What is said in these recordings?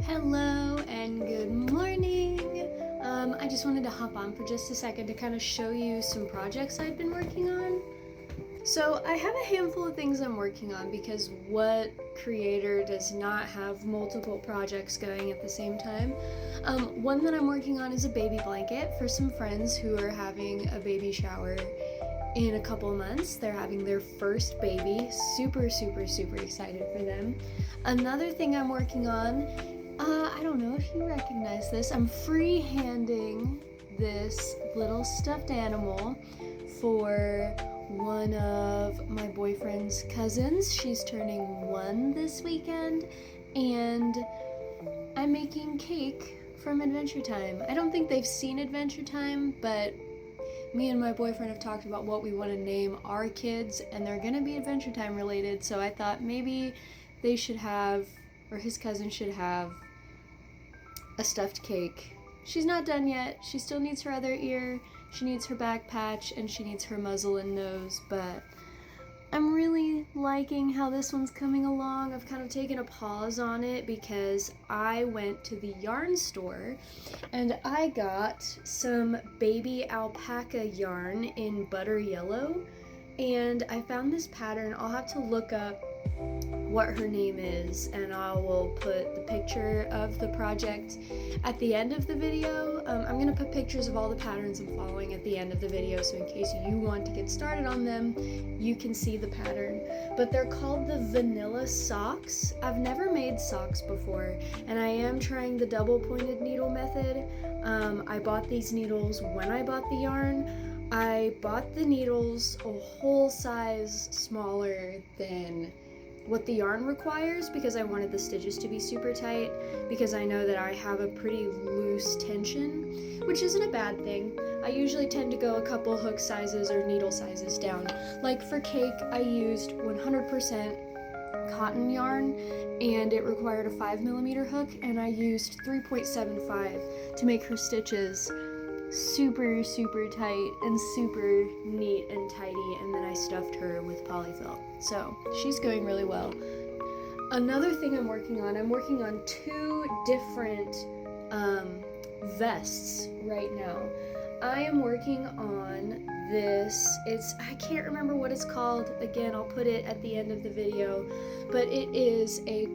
Hello and good morning. I just wanted to hop on for just a second to kind of show you some projects I've been working on. So I have a handful of things I'm working on because what creator does not have multiple projects going at the same time? One that I'm working on is a baby blanket for some friends who are having a baby shower in a couple of months. They're having their first baby. Super excited for them. Another thing I'm working on, I don't know if you recognize this. I'm free-handing this little stuffed animal for one of my boyfriend's cousins. She's turning 1 this weekend, and I'm making cake from Adventure Time. I don't think they've seen Adventure Time, but me and my boyfriend have talked about what we want to name our kids, and they're gonna be Adventure Time related, so I thought maybe they should have, or his cousin should have, a stuffed cake. She's not done yet. She still needs her other ear, she needs her back patch, and she needs her muzzle and nose, but I'm really liking how this one's coming along. I've kind of taken a pause on it because I went to the yarn store and I got some baby alpaca yarn in butter yellow, and I found this pattern. I'll have to look up what her name is, and I will put the picture of the project at the end of the video. I'm gonna put pictures of all the patterns I'm following at the end of the video, so in case you want to get started on them, you can see the pattern. But they're called the vanilla socks. I've never made socks before, and I am trying the double pointed needle method. I bought these needles when I bought the yarn. I bought the needles a whole size smaller than what the yarn requires because I wanted the stitches to be super tight, because I know that I have a pretty loose tension, which isn't a bad thing. I usually tend to go a couple hook sizes or needle sizes down. Like for cake, I used 100% cotton yarn, and it required a 5mm hook, and I used 3.75 to make her stitches super tight and super neat and tidy, and then I stuffed her with polyfill. So she's going really well. Another thing I'm working on 2 different vests right now. I am working on this, I can't remember what it's called. Again, I'll put it at the end of the video, but it is a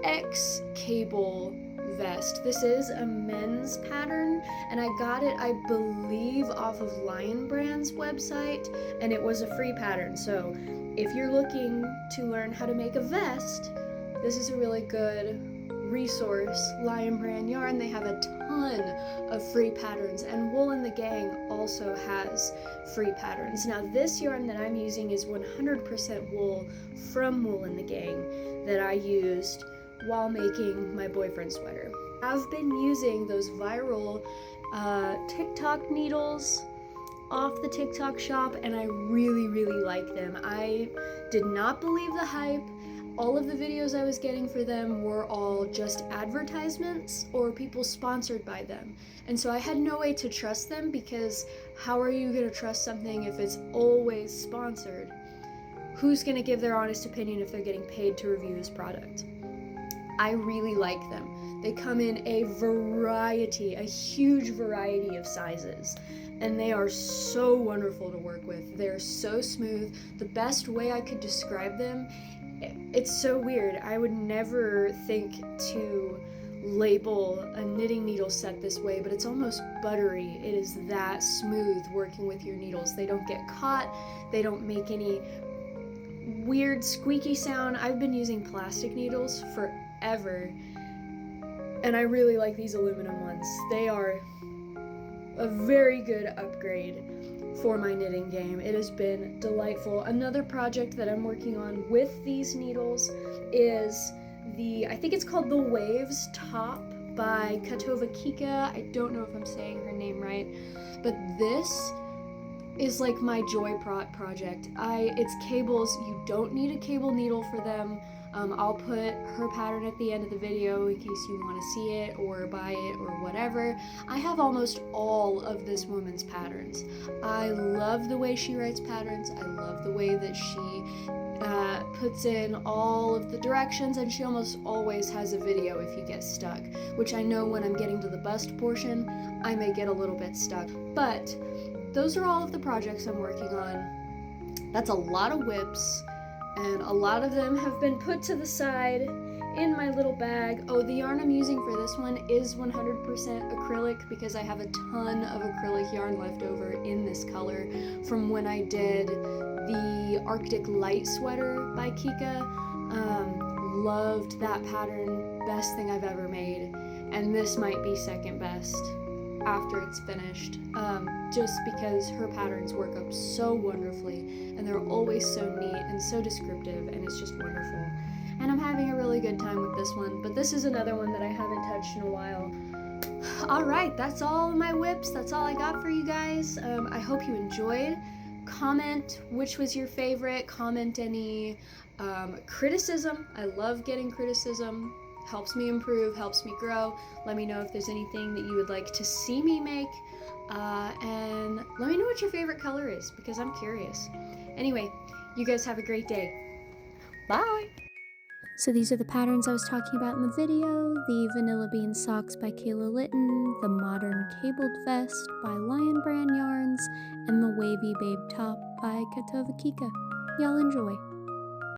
X cable vest. This is a men's pattern, and I got it, I believe, off of Lion Brand's website, and it was a free pattern. So if you're looking to learn how to make a vest, this is a really good resource. Lion Brand yarn, they have a ton of free patterns, and Wool and the Gang also has free patterns. Now this yarn that I'm using is 100% wool from Wool and the Gang that I used while making my boyfriend's sweater. I've been using those viral TikTok needles off the TikTok shop, and I really like them. I did not believe the hype. All of the videos I was getting for them were all just advertisements or people sponsored by them. And so I had no way to trust them, because how are you gonna trust something if it's always sponsored? Who's gonna give their honest opinion if they're getting paid to review this product? I really like them. They come in a huge variety of sizes, and they are so wonderful to work with. They're so smooth. The best way I could describe them, it's so weird. I would never think to label a knitting needle set this way, but it's almost buttery. It is that smooth working with your needles. They don't get caught. They don't make any weird squeaky sound. I've been using plastic needles forever, and I really like these aluminum ones. They are a very good upgrade for my knitting game. It has been delightful. Another project that I'm working on with these needles is I think it's called the Waves Top by Katova Kika. I don't know if I'm saying her name right, but this is like my joy project. It's cables. You don't need a cable needle for them. I'll put her pattern at the end of the video in case you want to see it or buy it or whatever. I have almost all of this woman's patterns. I love the way she writes patterns. I love the way that she puts in all of the directions, and she almost always has a video if you get stuck, which I know when I'm getting to the bust portion, I may get a little bit stuck. But those are all of the projects I'm working on. That's a lot of whips, and a lot of them have been put to the side in my little bag. Oh, the yarn I'm using for this one is 100% acrylic because I have a ton of acrylic yarn left over in this color from when I did the Arctic Light sweater by Kika. Loved that pattern, best thing I've ever made, and this might be second best after it's finished, just because her patterns work up so wonderfully and they're always so neat and so descriptive, and it's just wonderful. And I'm having a really good time with this one, but this is another one that I haven't touched in a while. Alright, that's all of my whips. That's all I got for you guys. I hope you enjoyed. Comment which was your favorite. Comment any criticism. I love getting criticism. Helps me improve, helps me grow. Let me know if there's anything that you would like to see me make. And let me know what your favorite color is, because I'm curious. Anyway, you guys have a great day. Bye! So these are the patterns I was talking about in the video: the Vanilla Bean Socks by Kayla Litton, the Modern Cabled Vest by Lion Brand Yarns, and the Wavy Babe Top by Katova Kika. Y'all enjoy.